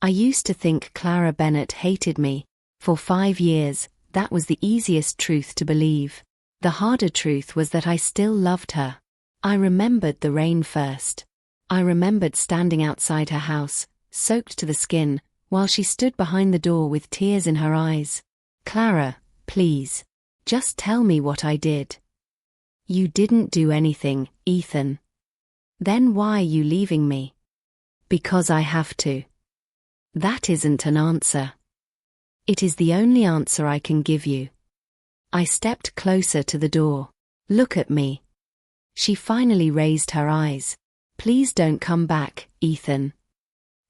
I used to think Clara Bennett hated me. For 5 years, that was the easiest truth to believe. The harder truth was that I still loved her. I remembered the rain first. I remembered standing outside her house, soaked to the skin, while she stood behind the door with tears in her eyes. Clara, please. Just tell me what I did. You didn't do anything, Ethan. Then why are you leaving me? Because I have to. That isn't an answer. It is the only answer I can give you. I stepped closer to the door. Look at me. She finally raised her eyes. Please don't come back, Ethan.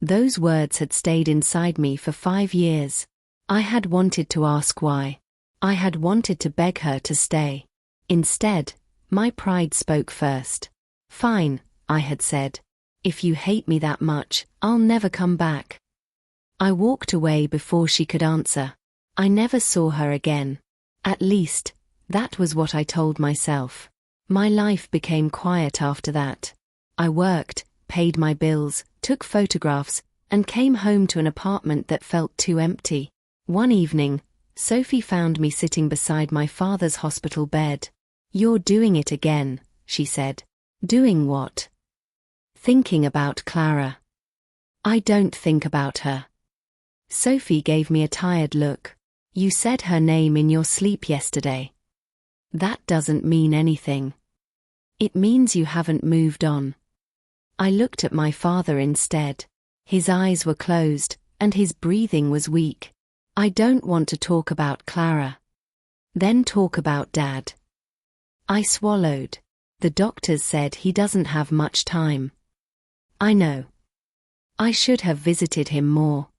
Those words had stayed inside me for 5 years. I had wanted to ask why. I had wanted to beg her to stay. Instead, my pride spoke first. Fine, I had said. If you hate me that much, I'll never come back. I walked away before she could answer. I never saw her again. At least, that was what I told myself. My life became quiet after that. I worked, paid my bills, took photographs, and came home to an apartment that felt too empty. One evening, Sophie found me sitting beside my father's hospital bed. You're doing it again, she said. Doing what? Thinking about Clara. I don't think about her. Sophie gave me a tired look. You said her name in your sleep yesterday. That doesn't mean anything. It means you haven't moved on. I looked at my father instead. His eyes were closed, and his breathing was weak. I don't want to talk about Clara. Then talk about Dad. I swallowed. The doctors said he doesn't have much time. I know. I should have visited him more.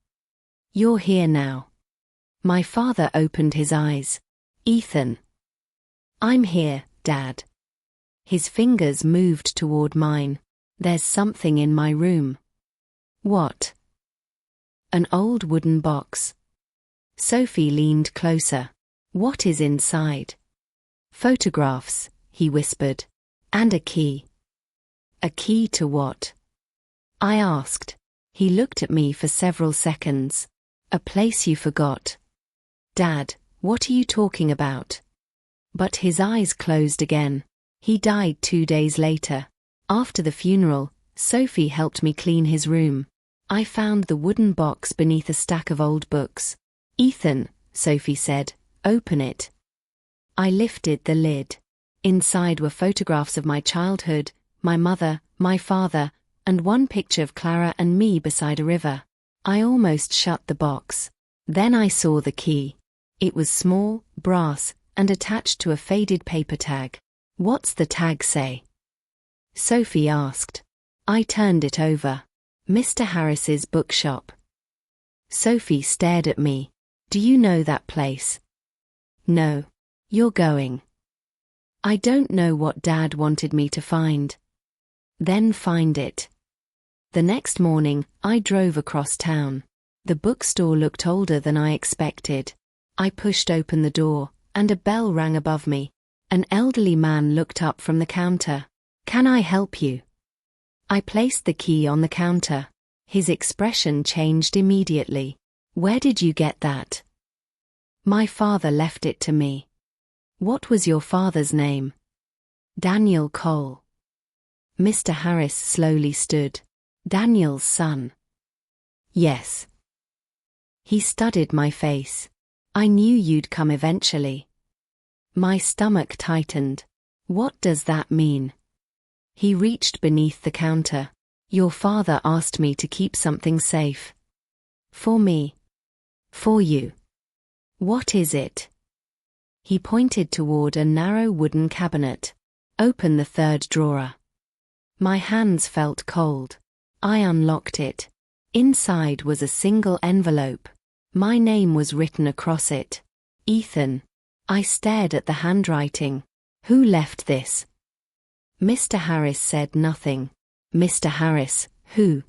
You're here now. My father opened his eyes. Ethan. I'm here, Dad. His fingers moved toward mine. There's something in my room. What? An old wooden box. Sophie leaned closer. What is inside? Photographs, he whispered. And a key. A key to what? I asked. He looked at me for several seconds. A place you forgot. Dad, what are you talking about? But his eyes closed again. He died 2 days later. After the funeral, Sophie helped me clean his room. I found the wooden box beneath a stack of old books. Ethan, Sophie said, open it. I lifted the lid. Inside were photographs of my childhood, my mother, my father, and one picture of Clara and me beside a river. I almost shut the box. Then I saw the key. It was small, brass, and attached to a faded paper tag. What's the tag say? Sophie asked. I turned it over. Mr. Harris's bookshop. Sophie stared at me. Do you know that place? No. You're going. I don't know what Dad wanted me to find. Then find it. The next morning, I drove across town. The bookstore looked older than I expected. I pushed open the door, and a bell rang above me. An elderly man looked up from the counter. Can I help you? I placed the key on the counter. His expression changed immediately. Where did you get that? My father left it to me. What was your father's name? Daniel Cole. Mr. Harris slowly stood. Daniel's son. Yes. He studied my face. I knew you'd come eventually. My stomach tightened. What does that mean? He reached beneath the counter. Your father asked me to keep something safe. For me. For you. What is it? He pointed toward a narrow wooden cabinet. Open the third drawer. My hands felt cold. I unlocked it. Inside was a single envelope. My name was written across it. Ethan. I stared at the handwriting. Who left this? Mr. Harris said nothing. Mr. Harris, who?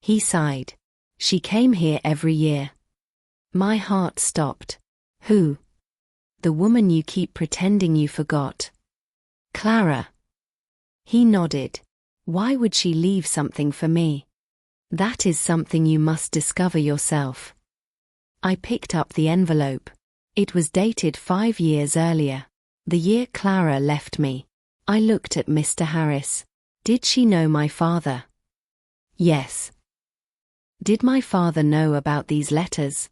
He sighed. She came here every year. My heart stopped. Who? The woman you keep pretending you forgot. Clara. He nodded. Why would she leave something for me? That is something you must discover yourself. I picked up the envelope. It was dated 5 years earlier, the year Clara left me. I looked at Mr. Harris. Did she know my father? Yes. Did my father know about these letters?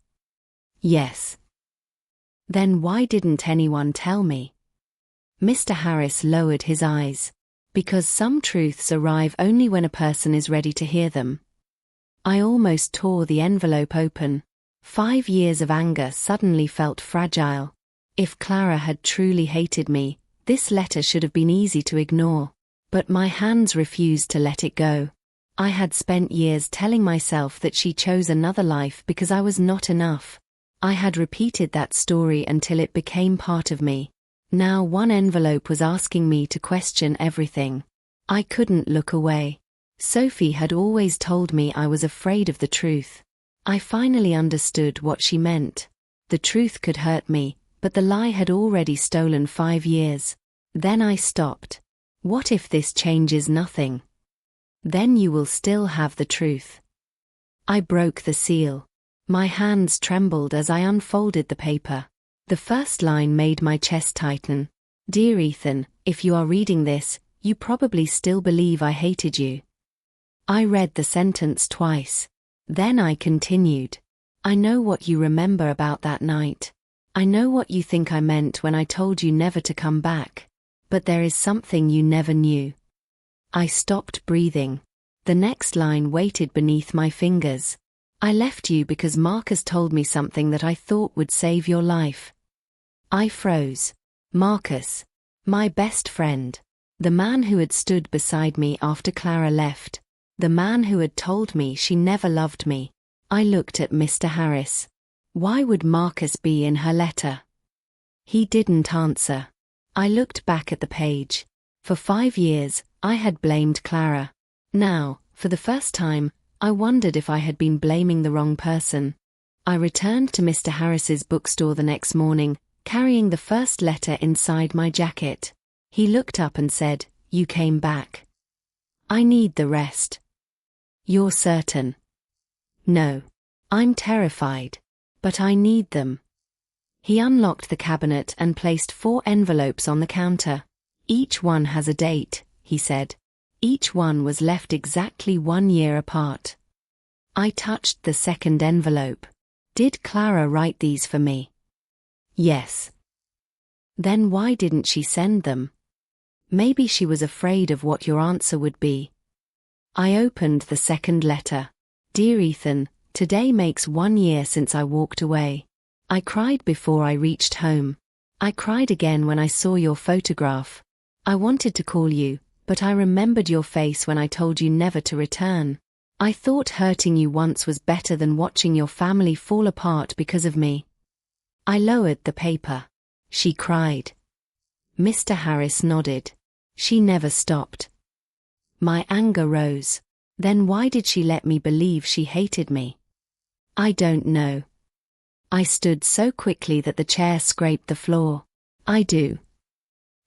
Yes. Then why didn't anyone tell me? Mr. Harris lowered his eyes. Because some truths arrive only when a person is ready to hear them. I almost tore the envelope open. 5 years of anger suddenly felt fragile. If Clara had truly hated me, this letter should have been easy to ignore. But my hands refused to let it go. I had spent years telling myself that she chose another life because I was not enough. I had repeated that story until it became part of me. Now one envelope was asking me to question everything. I couldn't look away. Sophie had always told me I was afraid of the truth. I finally understood what she meant. The truth could hurt me, but the lie had already stolen 5 years. Then I stopped. What if this changes nothing? Then you will still have the truth. I broke the seal. My hands trembled as I unfolded the paper. The first line made my chest tighten. Dear Ethan, if you are reading this, you probably still believe I hated you. I read the sentence twice. Then I continued. I know what you remember about that night. I know what you think I meant when I told you never to come back. But there is something you never knew. I stopped breathing. The next line waited beneath my fingers. I left you because Marcus told me something that I thought would save your life. I froze. Marcus. My best friend. The man who had stood beside me after Clara left. The man who had told me she never loved me. I looked at Mr. Harris. Why would Marcus be in her letter? He didn't answer. I looked back at the page. For 5 years, I had blamed Clara. Now, for the first time, I wondered if I had been blaming the wrong person. I returned to Mr. Harris's bookstore the next morning, carrying the first letter inside my jacket. He looked up and said, "You came back. I need the rest." "You're certain?" "No. I'm terrified. But I need them." He unlocked the cabinet and placed 4 envelopes on the counter. "Each one has a date," he said. Each one was left exactly 1 year apart. I touched the second envelope. Did Clara write these for me? Yes. Then why didn't she send them? Maybe she was afraid of what your answer would be. I opened the second letter. Dear Ethan, today makes 1 year since I walked away. I cried before I reached home. I cried again when I saw your photograph. I wanted to call you, but I remembered your face when I told you never to return. I thought hurting you once was better than watching your family fall apart because of me. I lowered the paper. She cried. Mr. Harris nodded. She never stopped. My anger rose. Then why did she let me believe she hated me? I don't know. I stood so quickly that the chair scraped the floor. I do.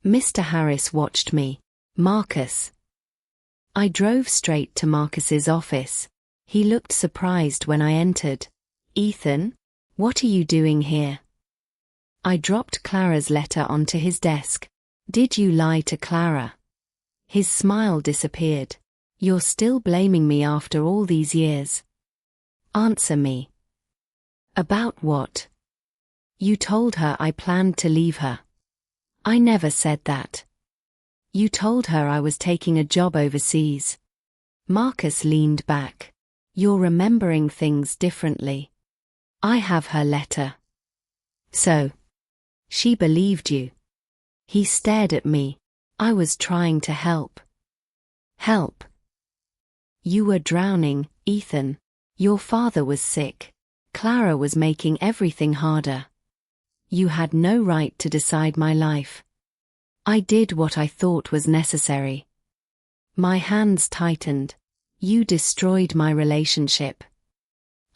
Mr. Harris watched me. Marcus. I drove straight to Marcus's office. He looked surprised when I entered. Ethan, what are you doing here? I dropped Clara's letter onto his desk. Did you lie to Clara? His smile disappeared. You're still blaming me after all these years. Answer me. About what? You told her I planned to leave her. I never said that. You told her I was taking a job overseas. Marcus leaned back. You're remembering things differently. I have her letter. So. She believed you. He stared at me. I was trying to help. Help? You were drowning, Ethan. Your father was sick. Clara was making everything harder. You had no right to decide my life. I did what I thought was necessary. My hands tightened. You destroyed my relationship.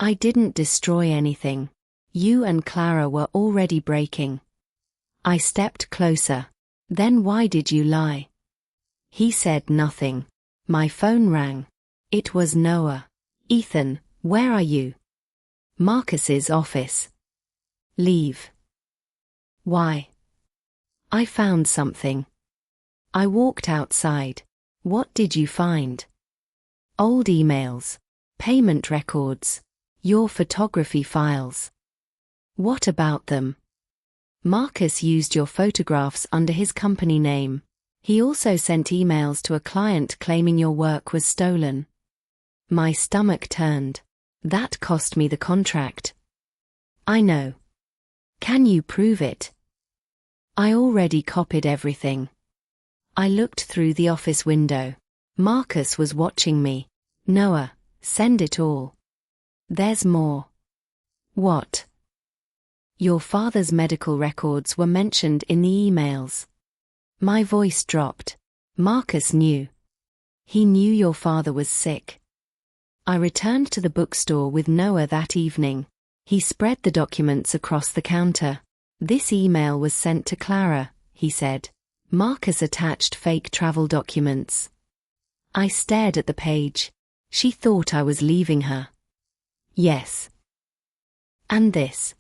I didn't destroy anything. You and Clara were already breaking. I stepped closer. Then why did you lie? He said nothing. My phone rang. It was Noah. Ethan, where are you? Marcus's office. Leave. Why? I found something. I walked outside. What did you find? Old emails. Payment records. Your photography files. What about them? Marcus used your photographs under his company name. He also sent emails to a client claiming your work was stolen. My stomach turned. That cost me the contract. I know. Can you prove it? I already copied everything. I looked through the office window. Marcus was watching me. Noah, send it all. There's more. What? Your father's medical records were mentioned in the emails. My voice dropped. Marcus knew. He knew your father was sick. I returned to the bookstore with Noah that evening. He spread the documents across the counter. This email was sent to Clara, he said. Marcus attached fake travel documents. I stared at the page. She thought I was leaving her. Yes. And this.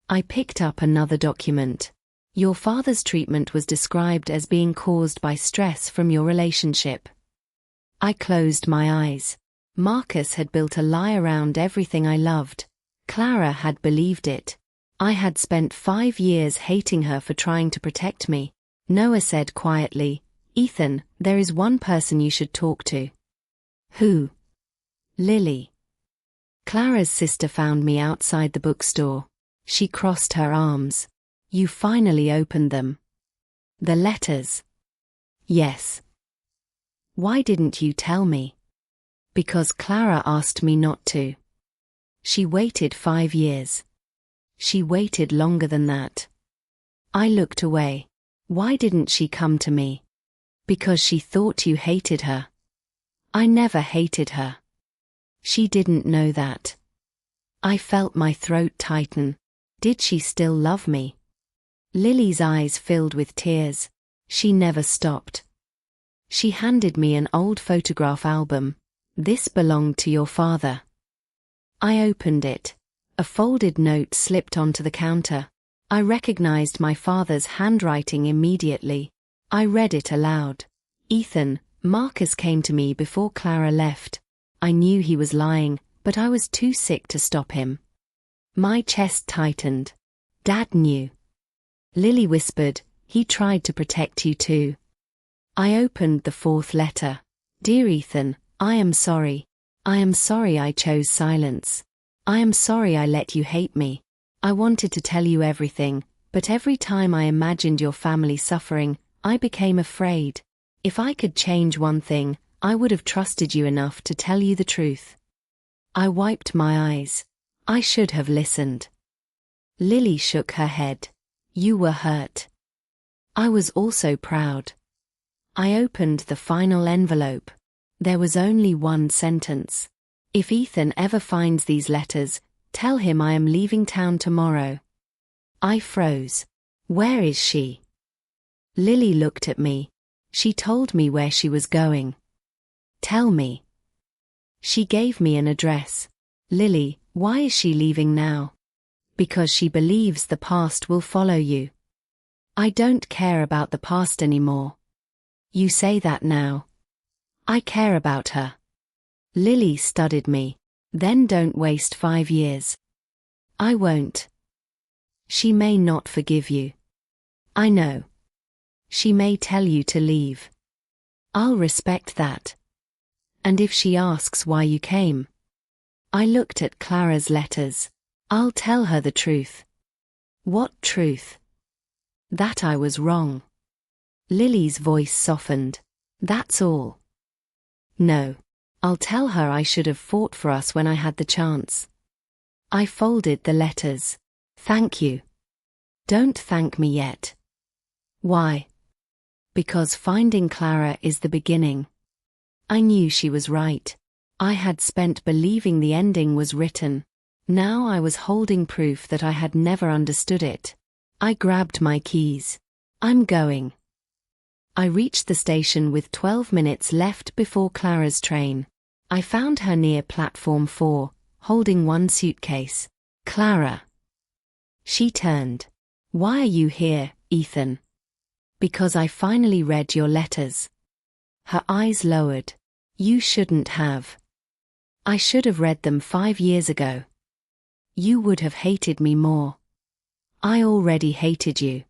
I picked up another document. Your father's treatment was described as being caused by stress from your relationship. I closed my eyes. Marcus had built a lie around everything I loved. Clara had believed it. I had spent 5 years hating her for trying to protect me. Noah said quietly, Ethan, there is one person you should talk to. Who? Lily. Clara's sister found me outside the bookstore. She crossed her arms. You finally opened them. The letters. Yes. Why didn't you tell me? Because Clara asked me not to. She waited 5 years. She waited longer than that. I looked away. Why didn't she come to me? Because she thought you hated her. I never hated her. She didn't know that. I felt my throat tighten. Did she still love me? Lily's eyes filled with tears. She never stopped. She handed me an old photograph album. This belonged to your father. I opened it. A folded note slipped onto the counter. I recognized my father's handwriting immediately. I read it aloud. Ethan, Marcus came to me before Clara left. I knew he was lying, but I was too sick to stop him. My chest tightened. Dad knew. Lily whispered, he tried to protect you too. I opened the 4th letter. Dear Ethan, I am sorry. I am sorry I chose silence. I am sorry I let you hate me. I wanted to tell you everything, but every time I imagined your family suffering, I became afraid. If I could change one thing, I would have trusted you enough to tell you the truth. I wiped my eyes. I should have listened. Lily shook her head. You were hurt. I was also proud. I opened the final envelope. There was only one sentence. If Ethan ever finds these letters, tell him I am leaving town tomorrow. I froze. Where is she? Lily looked at me. She told me where she was going. Tell me. She gave me an address. Lily, why is she leaving now? Because she believes the past will follow you. I don't care about the past anymore. You say that now. I care about her. Lily studied me. Then don't waste 5 years. I won't. She may not forgive you. I know. She may tell you to leave. I'll respect that. And if she asks why you came? I looked at Clara's letters. I'll tell her the truth. What truth? That I was wrong. Lily's voice softened. That's all. No. I'll tell her I should have fought for us when I had the chance. I folded the letters. Thank you. Don't thank me yet. Why? Because finding Clara is the beginning. I knew she was right. I had spent believing the ending was written. Now I was holding proof that I had never understood it. I grabbed my keys. I'm going. I reached the station with 12 minutes left before Clara's train. I found her near platform 4, holding one suitcase. Clara. She turned. Why are you here, Ethan? Because I finally read your letters. Her eyes lowered. You shouldn't have. I should have read them 5 years ago. You would have hated me more. I already hated you.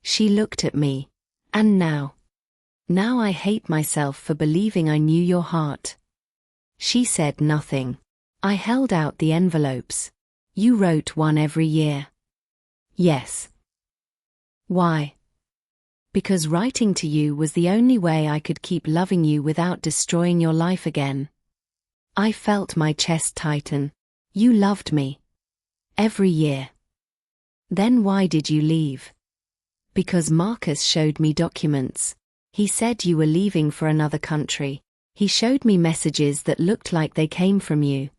She looked at me. And now? Now I hate myself for believing I knew your heart. She said nothing. I held out the envelopes. You wrote one every year. Yes. Why? Because writing to you was the only way I could keep loving you without destroying your life again. I felt my chest tighten. You loved me. Every year. Then why did you leave? Because Marcus showed me documents. He said you were leaving for another country. He showed me messages that looked like they came from you.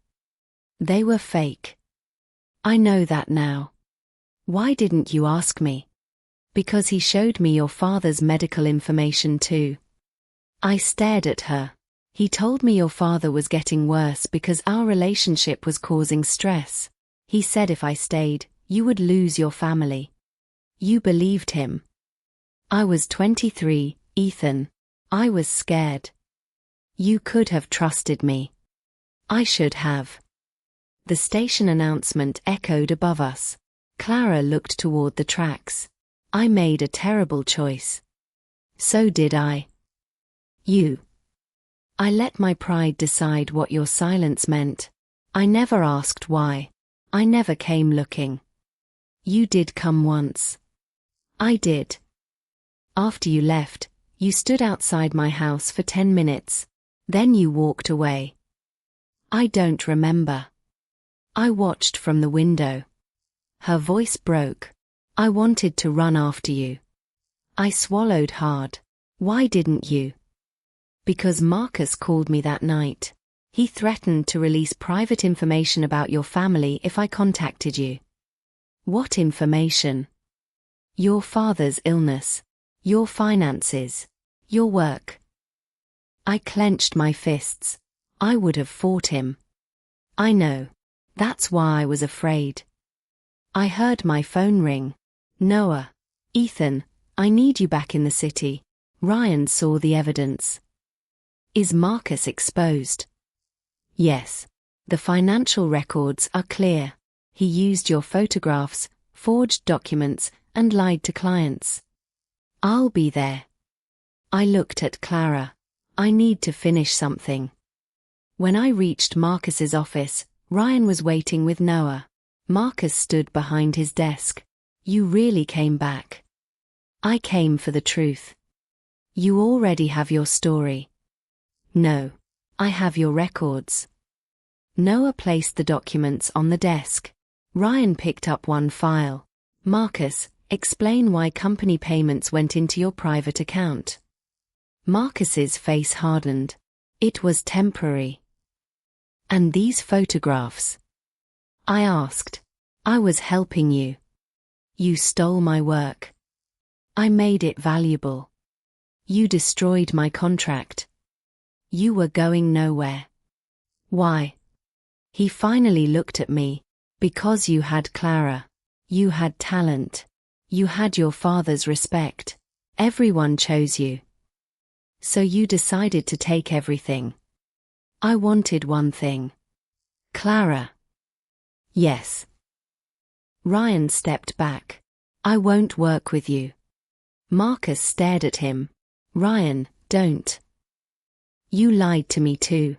They were fake. I know that now. Why didn't you ask me? Because he showed me your father's medical information too. I stared at her. He told me your father was getting worse because our relationship was causing stress. He said if I stayed, you would lose your family. You believed him. I was 23, Ethan. I was scared. You could have trusted me. I should have. The station announcement echoed above us. Clara looked toward the tracks. I made a terrible choice. So did I. You. I let my pride decide what your silence meant. I never asked why. I never came looking. You did come once. I did. After you left, you stood outside my house for 10 minutes. Then you walked away. I don't remember. I watched from the window. Her voice broke. I wanted to run after you. I swallowed hard. Why didn't you? Because Marcus called me that night. He threatened to release private information about your family if I contacted you. What information? Your father's illness. Your finances. Your work. I clenched my fists. I would have fought him. I know. That's why I was afraid. I heard my phone ring. Noah. Ethan, I need you back in the city. Ryan saw the evidence. Is Marcus exposed? Yes. The financial records are clear. He used your photographs, forged documents, and lied to clients. I'll be there. I looked at Clara. I need to finish something. When I reached Marcus's office, Ryan was waiting with Noah. Marcus stood behind his desk. You really came back. I came for the truth. You already have your story. No. I have your records. Noah placed the documents on the desk. Ryan picked up one file. Marcus, explain why company payments went into your private account. Marcus's face hardened. It was temporary. And these photographs? I asked. I was helping you. You stole my work. I made it valuable. You destroyed my contract. You were going nowhere. Why? He finally looked at me. Because you had Clara. You had talent. You had your father's respect. Everyone chose you. So you decided to take everything. I wanted one thing. Clara. Yes. Ryan stepped back. I won't work with you. Marcus stared at him. Ryan, don't. You lied to me too.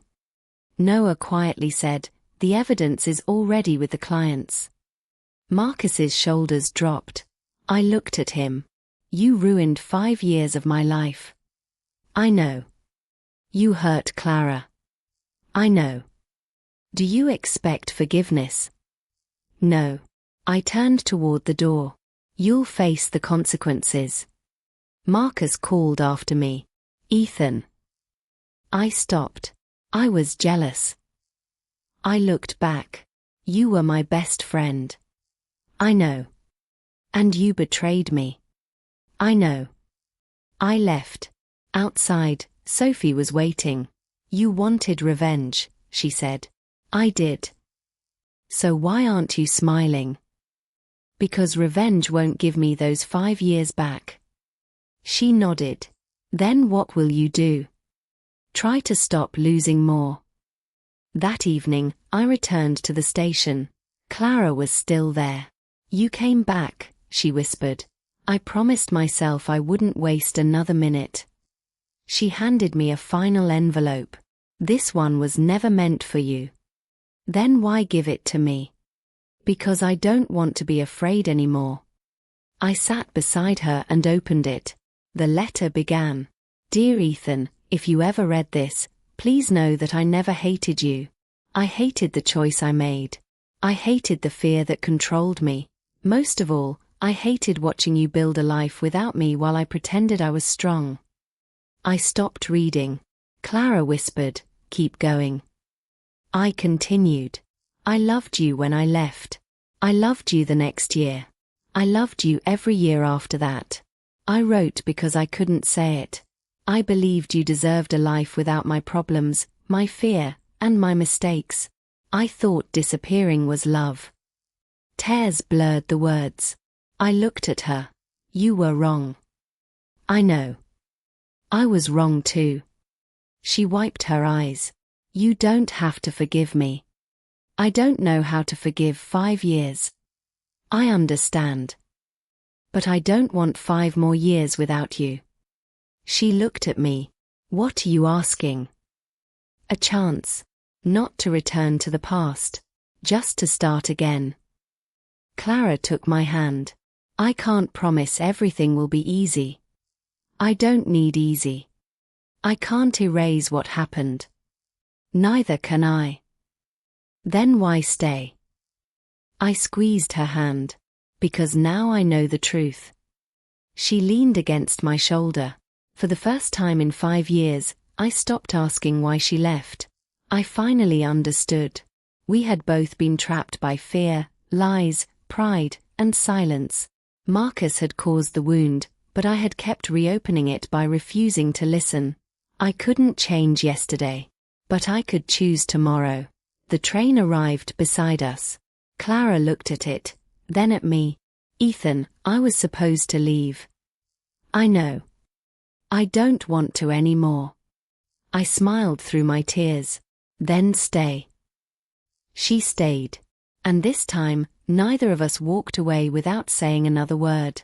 Noah quietly said, the evidence is already with the clients. Marcus's shoulders dropped. I looked at him. You ruined 5 years of my life. I know. You hurt Clara. I know. Do you expect forgiveness? No. I turned toward the door. You'll face the consequences. Marcus called after me. Ethan. I stopped. I was jealous. I looked back. You were my best friend. I know. And you betrayed me. I know. I left. Outside, Sophie was waiting. You wanted revenge, she said. I did. So why aren't you smiling? Because revenge won't give me those 5 years back. She nodded. Then what will you do? Try to stop losing more. That evening, I returned to the station. Clara was still there. You came back, she whispered. I promised myself I wouldn't waste another minute. She handed me a final envelope. This one was never meant for you. Then why give it to me? Because I don't want to be afraid anymore. I sat beside her and opened it. The letter began. Dear Ethan, if you ever read this, please know that I never hated you. I hated the choice I made. I hated the fear that controlled me. Most of all, I hated watching you build a life without me while I pretended I was strong. I stopped reading. Clara whispered, keep going. I continued. I loved you when I left. I loved you the next year. I loved you every year after that. I wrote because I couldn't say it. I believed you deserved a life without my problems, my fear, and my mistakes. I thought disappearing was love. Tears blurred the words. I looked at her. You were wrong. I know. I was wrong too. She wiped her eyes. You don't have to forgive me. I don't know how to forgive 5 years. I understand. But I don't want 5 more years without you. She looked at me. What are you asking? A chance. Not to return to the past. Just to start again. Clara took my hand. I can't promise everything will be easy. I don't need easy. I can't erase what happened. Neither can I. Then why stay? I squeezed her hand. Because now I know the truth. She leaned against my shoulder. For the first time in 5 years, I stopped asking why she left. I finally understood. We had both been trapped by fear, lies, pride, and silence. Marcus had caused the wound, but I had kept reopening it by refusing to listen. I couldn't change yesterday. But I could choose tomorrow. The train arrived beside us. Clara looked at it, then at me. Ethan, I was supposed to leave. I know. I don't want to anymore. I smiled through my tears. Then stay. She stayed. And this time, neither of us walked away without saying another word.